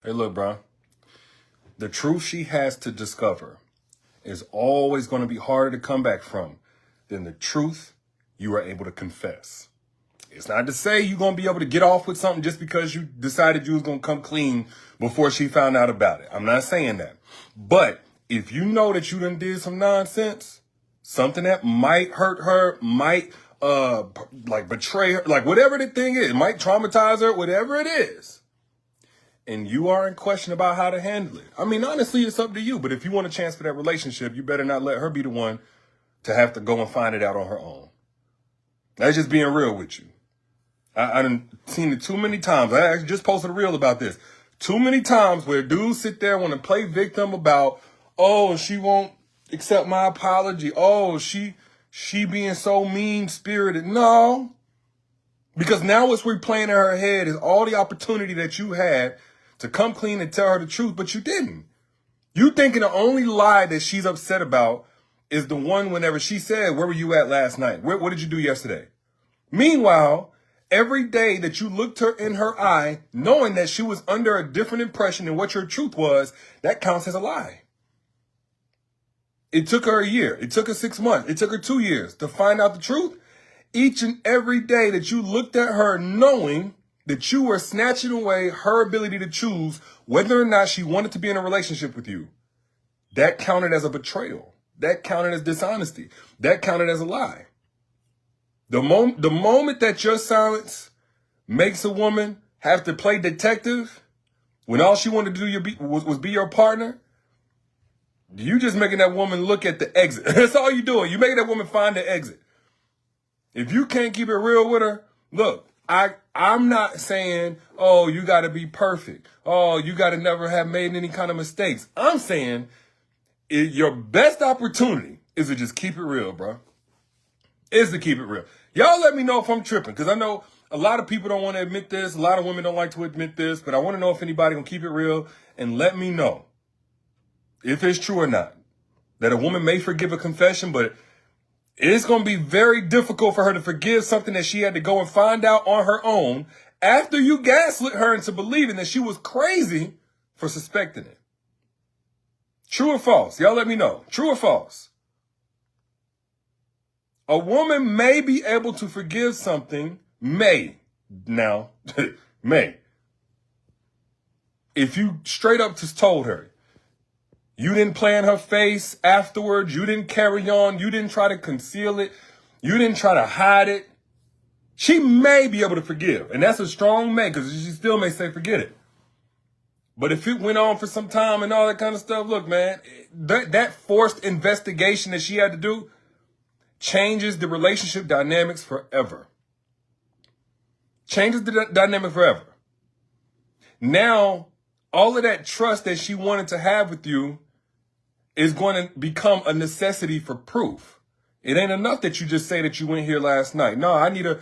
Hey, look, bro. The truth she has to discover is always going to be harder to come back from than the truth you are able to confess. It's not to say you're going to be able to get off with something just because you decided you was going to come clean before she found out about it. I'm not saying that. But if you know that you done did some nonsense, something that might hurt her, might like betray her, like whatever the thing is, it might traumatize her, whatever it is, and you are in question about how to handle it. I mean, honestly, it's up to you. But if you want a chance for that relationship, you better not let her be the one to have to go and find it out on her own. That's just being real with you. I done seen it too many times. I actually just posted a reel about this. Too many times where dudes sit there and want to play victim about, oh, she won't accept my apology. Oh, she being so mean-spirited. No. Because now what's replaying in her head is all the opportunity that you had to come clean and tell her the truth, but you didn't. You thinking the only lie that she's upset about is the one whenever she said, where were you at last night? What did you do yesterday? Meanwhile, every day that you looked her in her eye, knowing that she was under a different impression than what your truth was, that counts as a lie. It took her a year. It took her 6 months. It took her 2 years to find out the truth. Each and every day that you looked at her knowing that you were snatching away her ability to choose whether or not she wanted to be in a relationship with you, that counted as a betrayal. That counted as dishonesty. That counted as a lie. The moment that your silence makes a woman have to play detective when all she wanted to do was be your partner, you just making that woman look at the exit. That's all you doing. You making that woman find the exit. If you can't keep it real with her, look, I'm not saying, oh, you got to be perfect. Oh, you got to never have made any kind of mistakes. I'm saying your best opportunity is to just keep it real, bro. Is to keep it real. Y'all let me know if I'm tripping, because I know a lot of people don't want to admit this. A lot of women don't like to admit this, but I want to know if anybody gonna keep it real and let me know if it's true or not. That a woman may forgive a confession, but it's going to be very difficult for her to forgive something that she had to go and find out on her own after you gaslit her into believing that she was crazy for suspecting it. True or false? Y'all let me know. True or false? A woman may be able to forgive something, may, if you straight up just told her, you didn't play in her face afterwards, you didn't carry on, you didn't try to conceal it, you didn't try to hide it, she may be able to forgive. And that's a strong may, because she still may say forget it. But if it went on for some time and all that kind of stuff, look, man, that forced investigation that she had to do changes the relationship dynamics forever. Changes the dynamic forever. Now, all of that trust that she wanted to have with you is going to become a necessity for proof. It ain't enough that you just say that you went here last night. No, I need an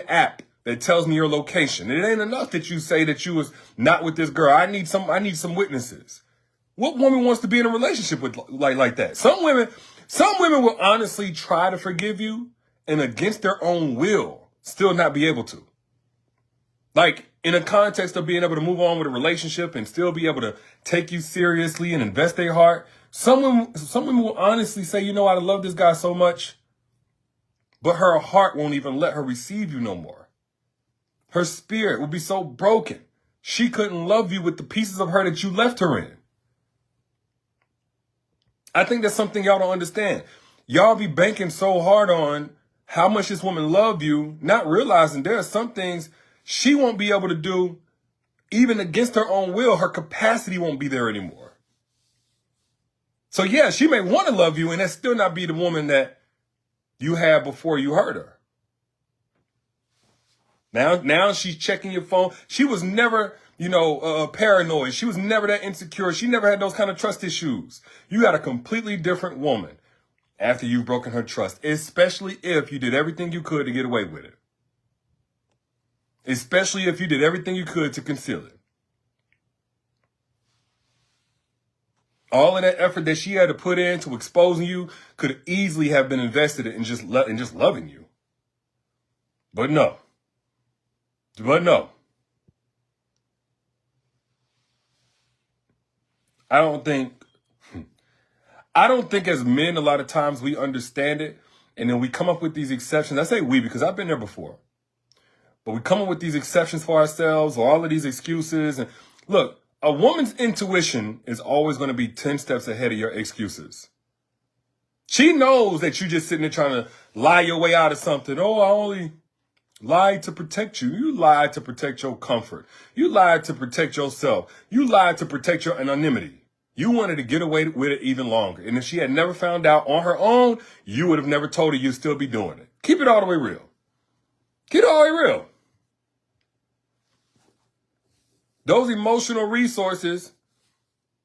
app that tells me your location. It ain't enough that you say that you was not with this girl. I need some witnesses. What woman wants to be in a relationship with like that? Some women will honestly try to forgive you and against their own will still not be able to. Like, in a context of being able to move on with a relationship and still be able to take you seriously and invest their heart, some women will honestly say, you know, I love this guy so much, but her heart won't even let her receive you no more. Her spirit will be so broken, she couldn't love you with the pieces of her that you left her in. I think that's something y'all don't understand. Y'all be banking so hard on how much this woman loved you, not realizing there are some things she won't be able to do even against her own will. Her capacity won't be there anymore. So yeah, she may want to love you and that still not be the woman that you had before you hurt her. Now she's checking your phone. She was never, paranoid. She was never that insecure. She never had those kind of trust issues. You got a completely different woman after you've broken her trust, especially if you did everything you could to get away with it. Especially if you did everything you could to conceal it. All of that effort that she had to put into exposing you could easily have been invested in just loving you. But no. I don't think as men, a lot of times we understand it and then we come up with these exceptions. I say we because I've been there before. But we come up with these exceptions for ourselves or all of these excuses. And look, a woman's intuition is always going to be 10 steps ahead of your excuses. She knows that you're just sitting there trying to lie your way out of something. Oh, I only lied to protect you. You lied to protect your comfort. You lied to protect yourself. You lied to protect your anonymity. You wanted to get away with it even longer. And if she had never found out on her own, you would have never told her you'd still be doing it. Keep it all the way real. Keep it all the way real. Those emotional resources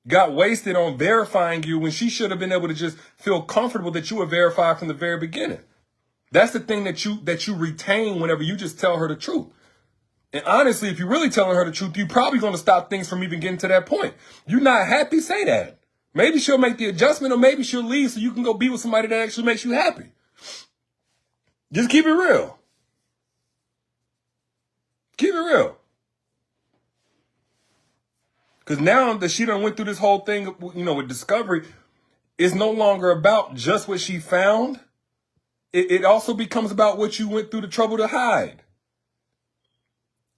got wasted on verifying you when she should have been able to just feel comfortable that you were verified from the very beginning. That's the thing that you retain whenever you just tell her the truth. And honestly, if you're really telling her the truth, you're probably going to stop things from even getting to that point. You're not happy, say that. Maybe she'll make the adjustment or maybe she'll leave so you can go be with somebody that actually makes you happy. Just keep it real. Keep it real. Because now that she done went through this whole thing, with discovery, it's no longer about just what she found. It also becomes about what you went through the trouble to hide.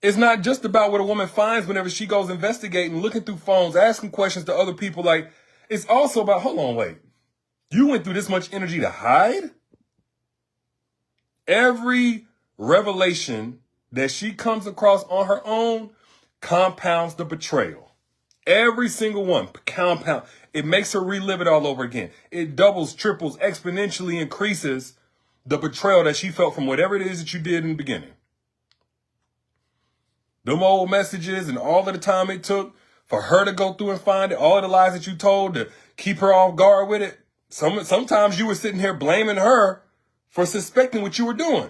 It's not just about what a woman finds whenever she goes investigating, looking through phones, asking questions to other people. Like, it's also about, hold on, wait. You went through this much energy to hide? Every revelation that she comes across on her own compounds the betrayal. Every single one, compound. It makes her relive it all over again. It doubles, triples, exponentially increases the betrayal that she felt from whatever it is that you did in the beginning. Them old messages and all of the time it took for her to go through and find it, all of the lies that you told to keep her off guard with it. Sometimes you were sitting here blaming her for suspecting what you were doing.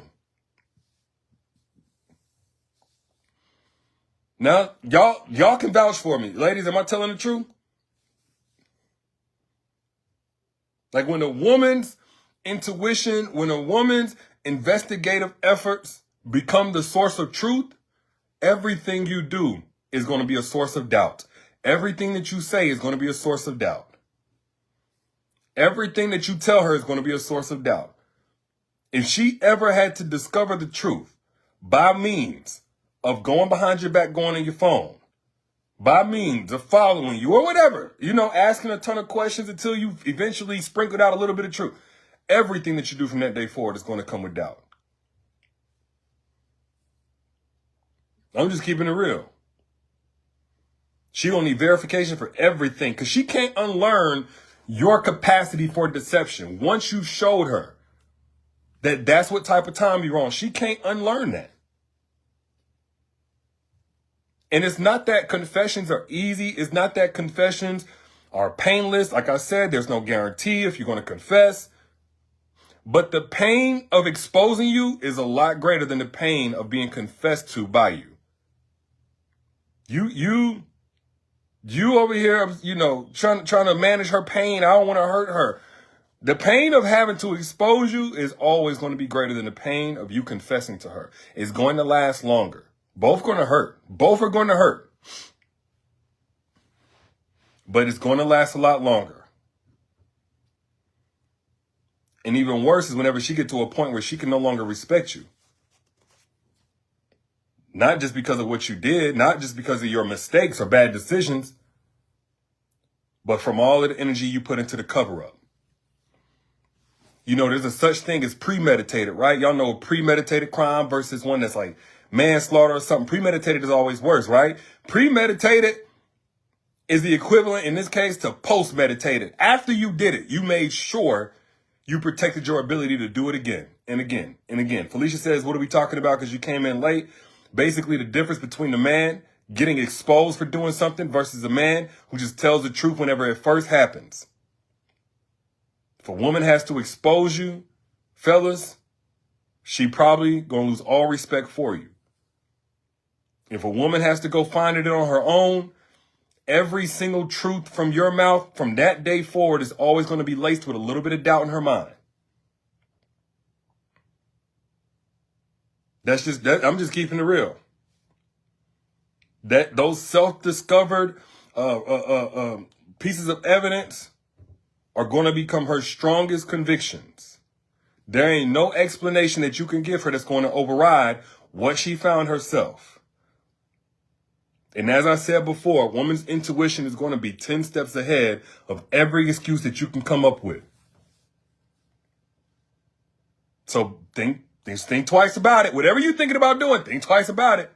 Now, y'all can vouch for me. Ladies, am I telling the truth? Like when a woman's intuition, when a woman's investigative efforts become the source of truth, everything you do is going to be a source of doubt. Everything that you say is going to be a source of doubt. Everything that you tell her is going to be a source of doubt. If she ever had to discover the truth by means of going behind your back, going on your phone, by means of following you or whatever, asking a ton of questions until you eventually sprinkled out a little bit of truth, everything that you do from that day forward is going to come with doubt. I'm just keeping it real. She gonna need verification for everything because she can't unlearn your capacity for deception. Once you showed her that that's what type of time you're on, she can't unlearn that. And it's not that confessions are easy. It's not that confessions are painless. Like I said, there's no guarantee if you're going to confess. But the pain of exposing you is a lot greater than the pain of being confessed to by you. You over here, trying to manage her pain. I don't want to hurt her. The pain of having to expose you is always going to be greater than the pain of you confessing to her. It's going to last longer. Both going to hurt. Both are going to hurt. But it's going to last a lot longer. And even worse is whenever she gets to a point where she can no longer respect you. Not just because of what you did, not just because of your mistakes or bad decisions, but from all of the energy you put into the cover-up. There's a such thing as premeditated, right? Y'all know premeditated crime versus one that's like manslaughter or something. Premeditated is always worse, right? Premeditated is the equivalent in this case to post-meditated. After you did it, you made sure you protected your ability to do it again and again and again. Felicia says, what are we talking about because you came in late? Basically, the difference between the man getting exposed for doing something versus a man who just tells the truth whenever it first happens. If a woman has to expose you, fellas, she probably going to lose all respect for you. If a woman has to go find it on her own, every single truth from your mouth from that day forward is always going to be laced with a little bit of doubt in her mind. I'm just keeping it real. That those self-discovered pieces of evidence are going to become her strongest convictions. There ain't no explanation that you can give her that's going to override what she found herself. And as I said before, a woman's intuition is going to be 10 steps ahead of every excuse that you can come up with. So think twice about it. Whatever you're thinking about doing, think twice about it.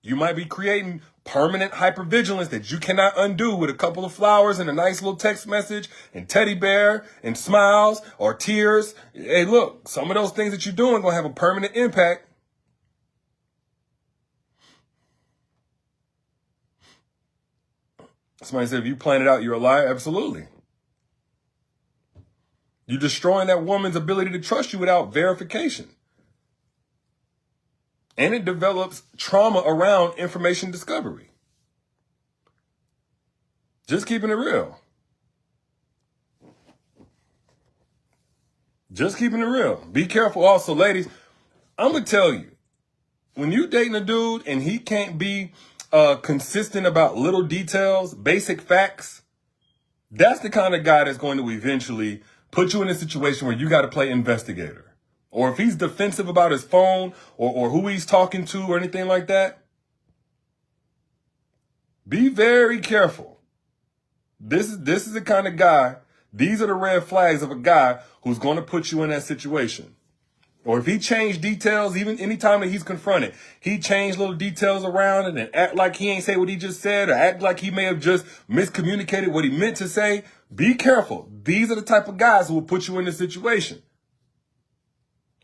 You might be creating permanent hypervigilance that you cannot undo with a couple of flowers and a nice little text message and teddy bear and smiles or tears. Hey, look, some of those things that you're doing are going to have a permanent impact. Somebody said, if you plan it out, you're a liar. Absolutely. You're destroying that woman's ability to trust you without verification. And it develops trauma around information discovery. Just keeping it real. Just keeping it real. Be careful also, ladies. I'm going to tell you, when you dating a dude and he can't be consistent about little details, basic facts, that's the kind of guy that's going to eventually put you in a situation where you got to play investigator. Or if he's defensive about his phone or who he's talking to or anything like that, be very careful. This is the kind of guy, these are the red flags of a guy who's going to put you in that situation. Or if he changed details, even anytime that he's confronted, he changed little details around it and act like he ain't say what he just said or act like he may have just miscommunicated what he meant to say. Be careful. These are the type of guys who will put you in this situation.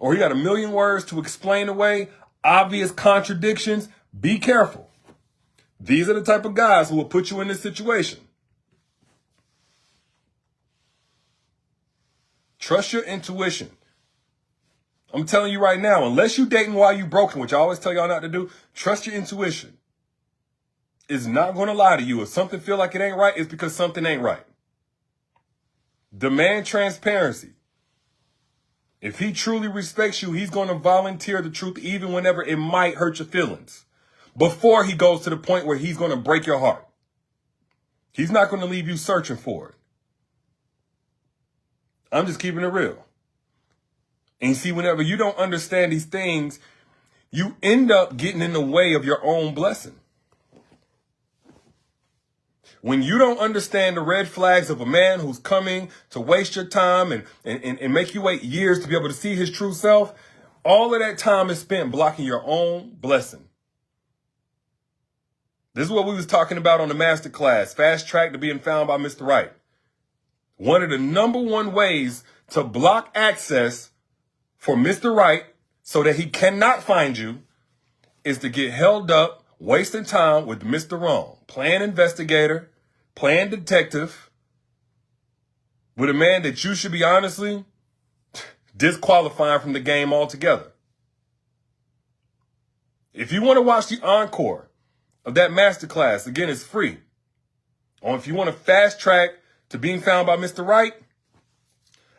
Or he got a million words to explain away obvious contradictions. Be careful. These are the type of guys who will put you in this situation. Trust your intuition. I'm telling you right now, unless you dating while you broken, which I always tell y'all not to do, trust your intuition. It's not going to lie to you. If something feel like it ain't right, it's because something ain't right. Demand transparency. If he truly respects you, he's going to volunteer the truth even whenever it might hurt your feelings. Before he goes to the point where he's going to break your heart. He's not going to leave you searching for it. I'm just keeping it real. And you see, whenever you don't understand these things, you end up getting in the way of your own blessing. When you don't understand the red flags of a man who's coming to waste your time and make you wait years to be able to see his true self, all of that time is spent blocking your own blessing. This is what we was talking about on the master class, Fast Track to Being Found by Mr. Right. One of the number one ways to block access for Mr. Right so that he cannot find you is to get held up, wasting time with Mr. Wrong, playing investigator, playing detective, with a man that you should be honestly disqualifying from the game altogether. If you want to watch the encore of that masterclass, again, it's free. Or if you want to fast track to being found by Mr. Right,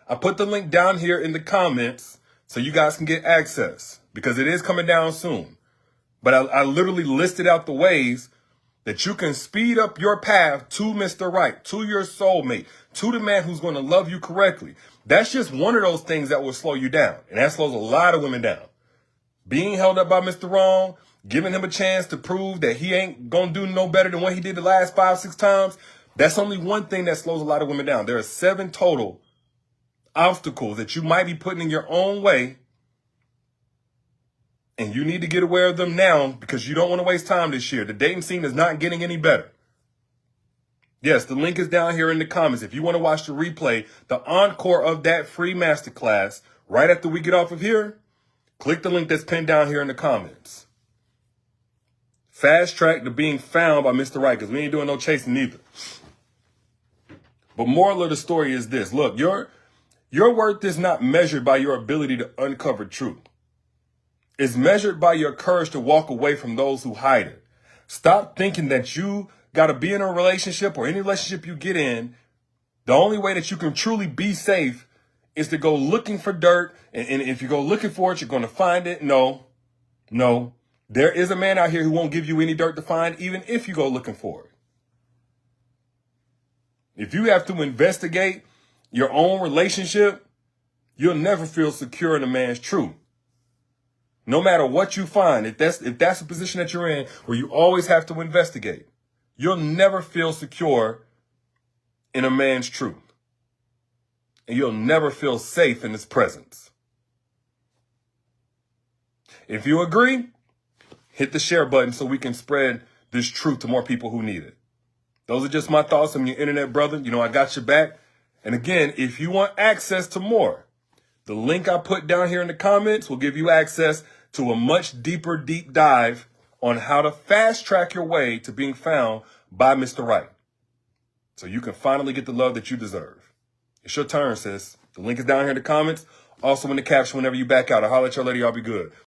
I put the link down here in the comments so you guys can get access because it is coming down soon. But I literally listed out the ways that you can speed up your path to Mr. Right, to your soulmate, to the man who's going to love you correctly. That's just one of those things that will slow you down. And that slows a lot of women down. Being held up by Mr. Wrong, giving him a chance to prove that he ain't going to do no better than what he did the last 5-6 times. That's only one thing that slows a lot of women down. There are 7 total obstacles that you might be putting in your own way. And you need to get aware of them now because you don't want to waste time this year. The dating scene is not getting any better. Yes, the link is down here in the comments. If you want to watch the replay, the encore of that free masterclass, right after we get off of here, click the link that's pinned down here in the comments. Fast track to being found by Mr. Right because we ain't doing no chasing either. But moral of the story is this. Look, your worth is not measured by your ability to uncover truth. It's measured by your courage to walk away from those who hide it. Stop thinking that you got to be in a relationship or any relationship you get in. The only way that you can truly be safe is to go looking for dirt. And if you go looking for it, you're going to find it. No. There is a man out here who won't give you any dirt to find, even if you go looking for it. If you have to investigate your own relationship, you'll never feel secure in a man's truth. No matter what you find, if that's the position that you're in, where you always have to investigate, you'll never feel secure in a man's truth. And you'll never feel safe in his presence. If you agree, hit the share button so we can spread this truth to more people who need it. Those are just my thoughts. I'm your internet brother. You know, I got your back. And again, if you want access to more, the link I put down here in the comments will give you access to a much deeper deep dive on how to fast track your way to being found by Mr. Right. So you can finally get the love that you deserve. It's your turn, sis. The link is down here in the comments. Also in the caption whenever you back out. I'll holler at y'all later. Y'all be good.